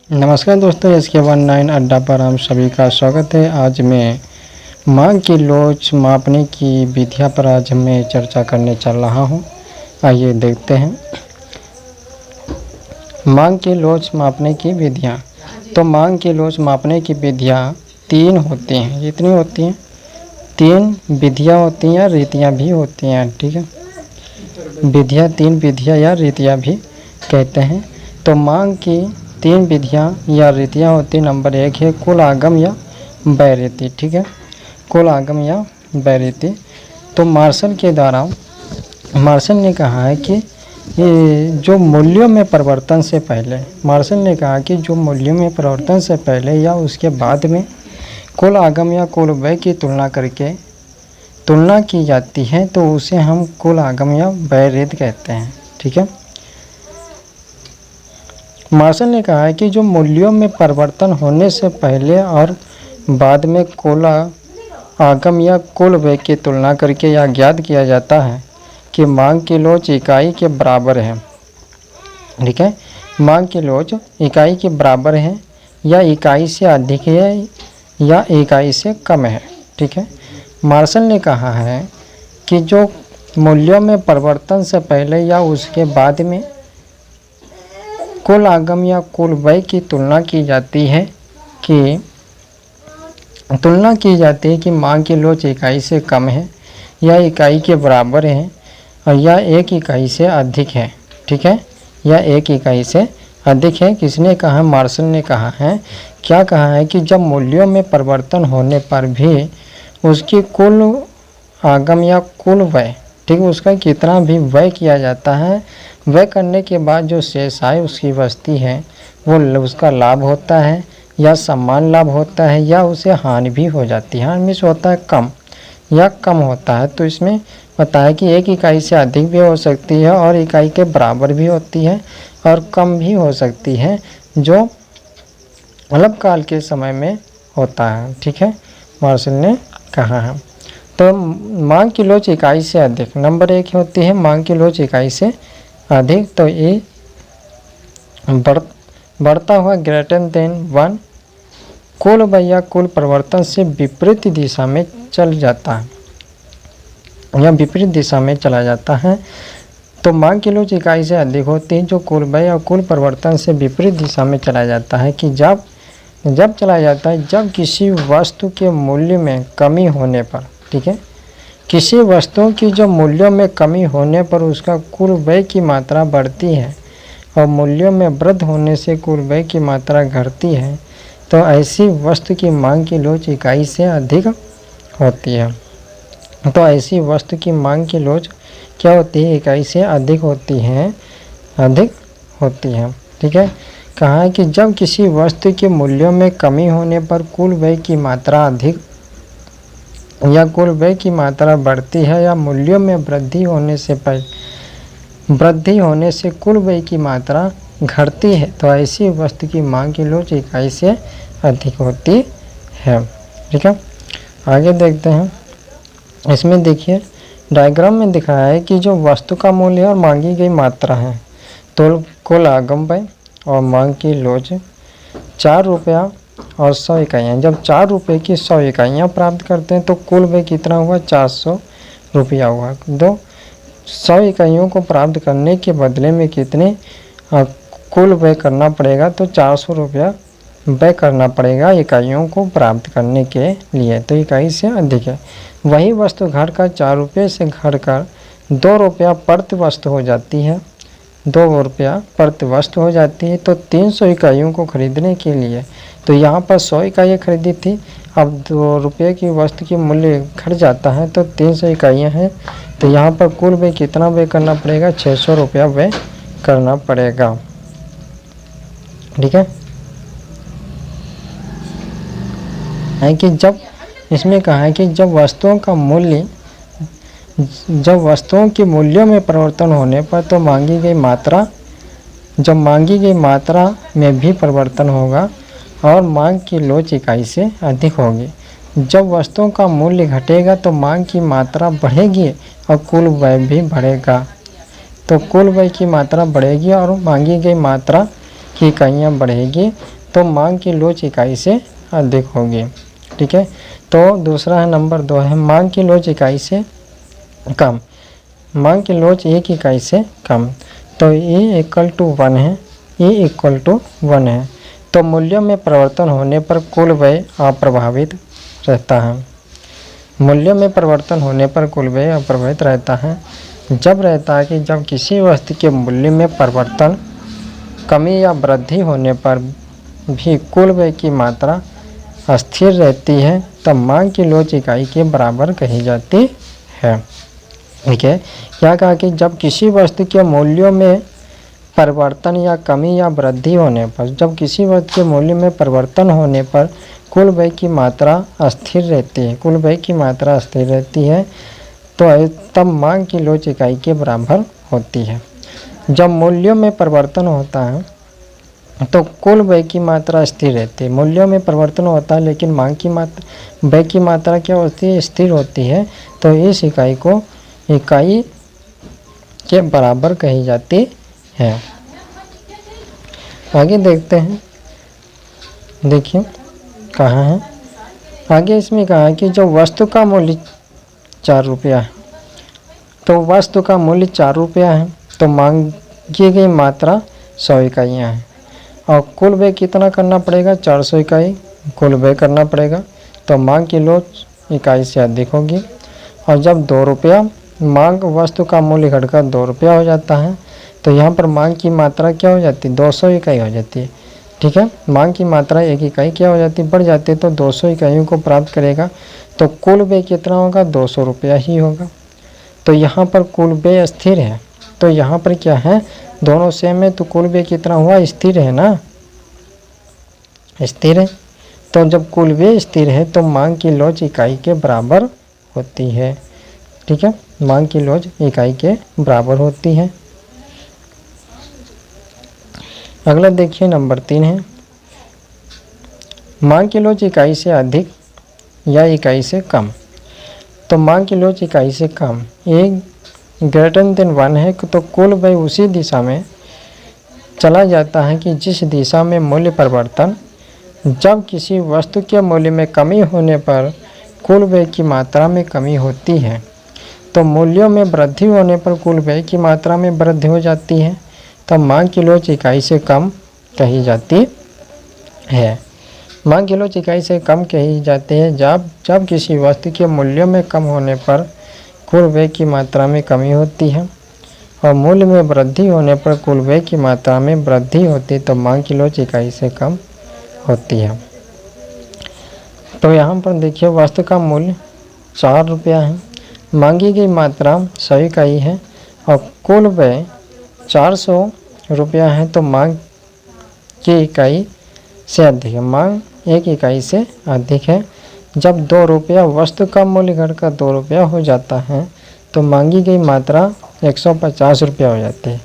नमस्कार दोस्तों, SK19 अड्डा पर हम सभी का स्वागत है। आज मैं मांग की लोच मापने की विधियां पर आज मैं चर्चा करने चल रहा हूं। आइए देखते हैं मांग की लोच मापने की विधियां। तो मांग की लोच मापने की विधियां 3 होती हैं। कितनी होती हैं? 3 विधियां होती हैं, रीतियां भी होती हैं। ठीक है, विधियां 3 विधियां या रीतियां भी कहते हैं। तो मांग की 3 विधियां या रीतियां होती। नंबर 1 है कुल आगम या व्यय रीति। ठीक है, कुल आगम या व्यय रीति। तो मार्शल के द्वारा मार्शल ने कहा है कि ये जो मूल्यों में परिवर्तन से पहले, मार्शल ने कहा कि जो मूल्यों में परिवर्तन से पहले या उसके बाद में कुल आगम या कुल व्यय की तुलना की जाती है तो उसे हम कुल आगम या व्यय रीति कहते हैं। ठीक है, मार्शल ने कहा है कि जो मूल्यों में परिवर्तन होने से पहले और बाद में कुल आगम या कुल व्यय की तुलना करके यह ज्ञात किया जाता है कि मांग की लोच इकाई के बराबर है। ठीक है, मांग की लोच इकाई के बराबर है या इकाई से अधिक है या इकाई से कम है। ठीक है, मार्शल ने कहा है कि जो मूल्यों में परिवर्तन से पहले या उसके बाद में कुल आगम या कुल व्यय की तुलना की जाती है कि मांग की लोच इकाई से कम है या इकाई के बराबर है और या एक इकाई से अधिक है। ठीक है, या एक इकाई से अधिक है। किसने कहा? मार्शल ने कहा है। क्या कहा है कि जब मूल्यों में परिवर्तन होने पर भी उसकी कुल आगम या कुल व्यय, ठीक है, उसका कितना भी व्यय किया जाता है, व्यय करने के बाद जो शेष आय उसकी बचती है वो उसका लाभ होता है या सम्मान लाभ होता है या उसे हानि भी हो जाती है। हानि से होता है कम या कम होता है। तो इसमें बताया कि एक इकाई से अधिक भी हो सकती है और इकाई के बराबर भी होती है और कम भी हो सकती है, जो अल्पकाल के समय में होता है। ठीक है, मार्शल ने कहा है। तो मांग की लोच इकाई से अधिक, नंबर 1 होती है मांग की लोच इकाई से अधिक। तो ये बढ़ता हुआ ग्रेटर देन 1 कुल व्यय या कुल परिवर्तन से विपरीत दिशा में चल जाता है या विपरीत दिशा में चला जाता है। तो मांग की लोच इकाई से अधिक होती है जो कुल व्यय और कुल परिवर्तन से विपरीत दिशा में चला जाता है कि जब चला जाता है जब किसी वस्तु के मूल्य में कमी होने पर। ठीक है, किसी वस्तु की जो मूल्यों में कमी होने पर उसका कुल व्यय की मात्रा बढ़ती है और मूल्यों में वृद्धि होने से कुल व्यय की मात्रा घटती है तो ऐसी वस्तु की मांग की लोच इकाई से अधिक होती है। तो ऐसी वस्तु की मांग की लोच क्या होती है? इकाई से अधिक होती है। ठीक है, कहा है कि जब किसी वस्तु के मूल्यों में कमी होने पर कुल व्यय की मात्रा अधिक या कुल व्यय की मात्रा बढ़ती है या मूल्यों में वृद्धि होने से कुल व्यय की मात्रा घटती है तो ऐसी वस्तु की मांग की लोच इकाई से अधिक होती है। ठीक है, आगे देखते हैं। इसमें देखिए डायग्राम में दिखाया है कि जो वस्तु का मूल्य और मांगी गई मात्रा है तो कुल आगम व्यय और मांग की लोच 4 रुपया और 100 इकाइयाँ। जब 4 रुपये की 100 इकाइयाँ प्राप्त करते हैं तो कुल व्यय कितना हुआ? 400 रुपया हुआ। 100 इकाइयों को प्राप्त करने के बदले में कितने कुल व्यय करना पड़ेगा? तो 400 रुपया व्यय करना पड़ेगा इकाइयों को प्राप्त करने के लिए। तो इकाई से अधिक है। वही वस्तु घटकर 4 रुपये से घटकर 2 रुपया प्रति वस्तु हो जाती है। 2 रुपया प्रति वस्तु हो जाती है। तो 300 इकाइयों को खरीदने के लिए, तो यहाँ पर 100 इकाइयाँ खरीदी थी, अब 2 रुपये की वस्तु की मूल्य घट जाता है तो 300 इकाइयाँ हैं। तो यहाँ पर कुल व्यय कितना व्यय करना पड़ेगा? 600 रुपया व्यय करना पड़ेगा। ठीक है कि जब इसमें कहा है कि जब वस्तुओं के मूल्यों में परिवर्तन होने पर तो मांगी गई मात्रा में भी परिवर्तन होगा और मांग की लोच इकाई से अधिक होगी। जब वस्तुओं का मूल्य घटेगा तो मांग की मात्रा बढ़ेगी और कुल व्यय भी बढ़ेगा। तो कुल व्यय की मात्रा बढ़ेगी और मांगी गई मात्रा की इकाइयाँ बढ़ेगी तो मांग की लोच इकाई से अधिक होगी। ठीक है, तो दूसरा है नंबर 2 है मांग की लोच इकाई से कम। मांग की लोच 1 इकाई से कम, तो E = 1 है, E = 1 है। तो मूल्यों में परिवर्तन होने पर कुल व्यय अप्रभावित रहता है। मूल्यों में परिवर्तन होने पर कुल व्यय अप्रभावित रहता है। जब रहता है कि जब किसी वस्तु के मूल्य में परिवर्तन, कमी या वृद्धि होने पर भी कुल व्यय की मात्रा अस्थिर रहती है, तब मांग की लोच इकाई के बराबर कही जाती है। ठीक है, क्या कहा कि जब किसी वस्तु के मूल्यों में परिवर्तन या कमी या वृद्धि होने पर, जब किसी वस्तु के मूल्य में परिवर्तन होने पर कुल व्यय की मात्रा अस्थिर रहती है, कुल व्यय की मात्रा अस्थिर रहती है, तो तब मांग की लोच इकाई के बराबर होती है। जब मूल्यों में परिवर्तन होता है तो कुल व्यय की मात्रा स्थिर रहती है। मूल्यों में परिवर्तन होता है लेकिन मांग की मात्रा, व्यय की मात्रा क्या होती है, स्थिर होती है, तो इस इकाई को इकाई के बराबर कही जाती है। आगे देखते हैं, देखिए कहाँ है आगे। इसमें कहा है कि जो वस्तु का मूल्य 4 रुपया है, तो वस्तु का मूल्य 4 रुपया है, तो मांगी गई मात्रा 100 इकाइयाँ हैं और कुल व्यय कितना करना पड़ेगा, 400 इकाई कुल व्यय करना पड़ेगा, तो मांग की लोच इकाई से अधिक होगी। और जब 2 रुपया मांग वस्तु का मूल्य घटकर 2 रुपया हो जाता है, तो यहाँ पर मांग की मात्रा क्या हो जाती है, 200 इकाई हो जाती है। ठीक है, मांग की मात्रा 1 इकाई क्या हो जाती है, बढ़ जाती है, तो 200 इकाइयों को प्राप्त करेगा, तो कुल व्यय कितना होगा, 200 रुपया ही होगा। तो यहाँ पर कुल व्यय स्थिर है, तो यहाँ पर क्या है, दोनों सेम है, तो कुल व्यय कितना हुआ, स्थिर है ना, स्थिर है। तो जब कुल व्यय स्थिर है तो मांग की लोच इकाई के बराबर होती है। ठीक है, मांग की लोच इकाई के बराबर होती है। अगला देखिए नंबर 3 है मांग की लोच इकाई से अधिक या इकाई से कम। तो मांग की लोच इकाई से कम, एक >1 है, तो कुल व्यय उसी दिशा में चला जाता है कि जिस दिशा में मूल्य परिवर्तन, जब किसी वस्तु के मूल्य में कमी होने पर कुल व्यय की मात्रा में कमी होती है, तो मूल्यों में वृद्धि होने पर कुल व्यय की मात्रा में वृद्धि हो जाती है, तब मांग की लोच इकाई से कम कही जाती है। मांग की लोच इकाई से कम कही जाती है जब किसी वस्तु के मूल्यों में कम होने पर कुल व्यय की मात्रा में कमी होती है और मूल्य में वृद्धि होने पर कुल व्यय की मात्रा में वृद्धि होती है, तो मांग की लोच इकाई से कम होती है। तो यहाँ पर देखिए वस्तु का मूल्य 4 रुपया है, मांगी गई मात्रा 100 इकाई है और कुल व्यय 400 रुपया है, तो मांग की इकाई से अधिक है, मांग 1 इकाई से अधिक है। जब 2 रुपया वस्तु का मूल्य घटकर 2 रुपया हो जाता है, तो मांगी गई मात्रा 150 रुपया हो जाती है।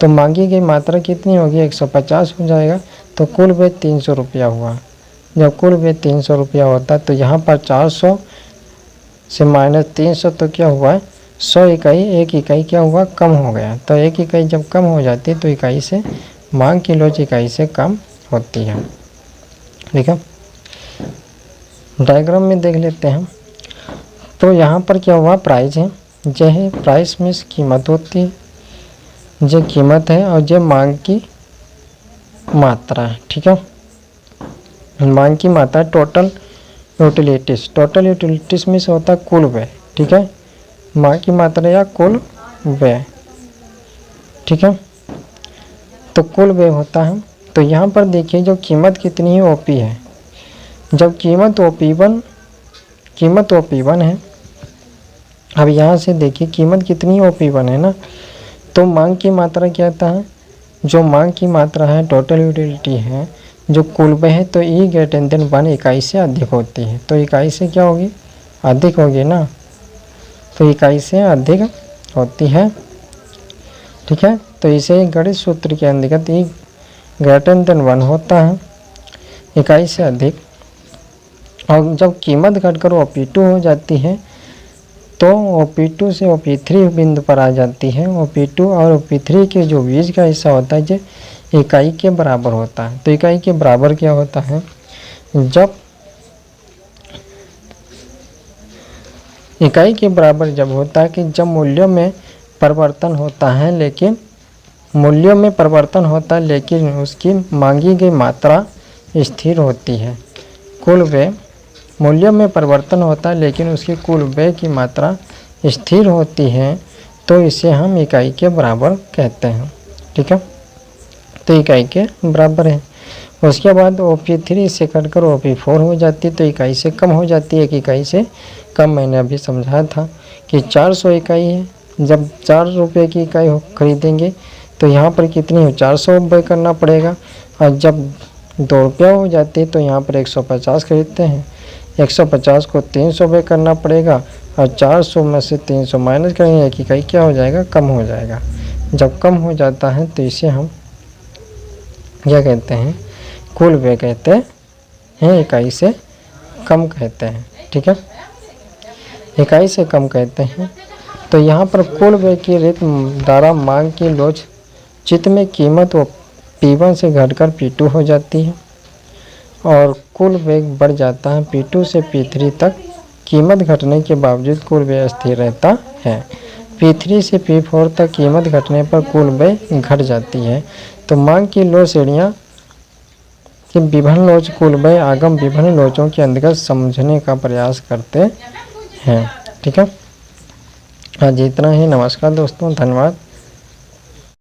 तो मांगी गई मात्रा कितनी होगी, 150 हो जाएगा, तो कुल व्यय 300 रुपया हुआ। जब कुल व्यय 300 रुपया होता है तो यहाँ पर 400 से माइनस 300 तो क्या हुआ, 100 इकाई, 1 इकाई क्या हुआ, कम हो गया। तो 1 इकाई जब कम हो जाती है तो इकाई से मांग की लोच इकाई से कम होती है। ठीक है, डायग्राम में देख लेते हैं। तो यहाँ पर क्या हुआ, प्राइस है, जो है प्राइस में कीमत होती है, जो कीमत है, और जो मांग की मात्रा है। ठीक है, मांग की मात्रा टोटल यूटिलिटीज में से होता है कुल व्यय। ठीक है, मांग की मात्रा या कुल व्यय। ठीक है, तो कुल व्यय होता है। तो यहाँ पर देखिए जो कीमत कितनी है, OP है। जब कीमत OP1 है, अब यहाँ से देखिए कीमत कितनी OP1 है ना, तो मांग की मात्रा क्या आता है, जो मांग की मात्रा है टोटल यूटिलिटी है, जो कुल व्यय है, तो E>1 इकाई से अधिक होती है। तो इकाई से क्या होगी, अधिक होगी ना, तो इकाई से अधिक होती है। ठीक है, तो इसे गणित सूत्र के अंतर्गत E>1 होता है, इकाई से अधिक। और जब कीमत घटकर OP2 हो जाती है, तो OP2 से OP3 बिंदु पर आ जाती है। OP2 और OP3 के जो बीच का हिस्सा होता है, जो इकाई के बराबर होता है। तो इकाई के बराबर क्या होता है, जब इकाई के बराबर जब होता है कि जब मूल्यों में परिवर्तन होता है लेकिन उसकी मांगी गई मात्रा स्थिर होती है। कुल व्यय, मूल्यों में परिवर्तन होता है लेकिन उसकी कुल व्यय की मात्रा स्थिर होती है, तो इसे हम इकाई के बराबर कहते हैं। ठीक है, तो इकाई के बराबर है। उसके बाद OP3 से कटकर OP4 हो जाती है, तो इकाई से कम हो जाती है। एक इकाई से कम मैंने अभी समझाया था कि 400 इकाई है। जब 4 रुपये की इकाई खरीदेंगे तो यहाँ पर कितनी हो, 400 रुपये करना पड़ेगा। और जब 2 रुपया हो जाती है तो यहाँ पर 150 खरीदते हैं। 150 को 300 रुपये करना पड़ेगा और 400 में से 300 माइनस करेंगे, एक इकाई क्या हो जाएगा, कम हो जाएगा। जब कम हो जाता है तो इसे हम क्या कहते हैं, कुल व्यय कहते हैं, इकाई से कम कहते हैं। ठीक है, इकाई से कम कहते हैं। तो यहाँ पर कुल व्यय की रीत द्वारा मांग की लोच चित्त में कीमत वो P1 से घटकर P2 हो जाती है और कुल व्यय बढ़ जाता है। P2 से P3 तक कीमत घटने के बावजूद कुल व्यय स्थिर रहता है। P3 से P4 तक कीमत घटने पर कुल व्यय घट जाती है। तो मांग की लोच श्रेणियाँ कि विभिन्न लोच कुल व्यय आगम विभिन्न लोचों के अंतर्गत समझने का प्रयास करते हैं। ठीक है, आज इतना ही। नमस्कार दोस्तों, धन्यवाद।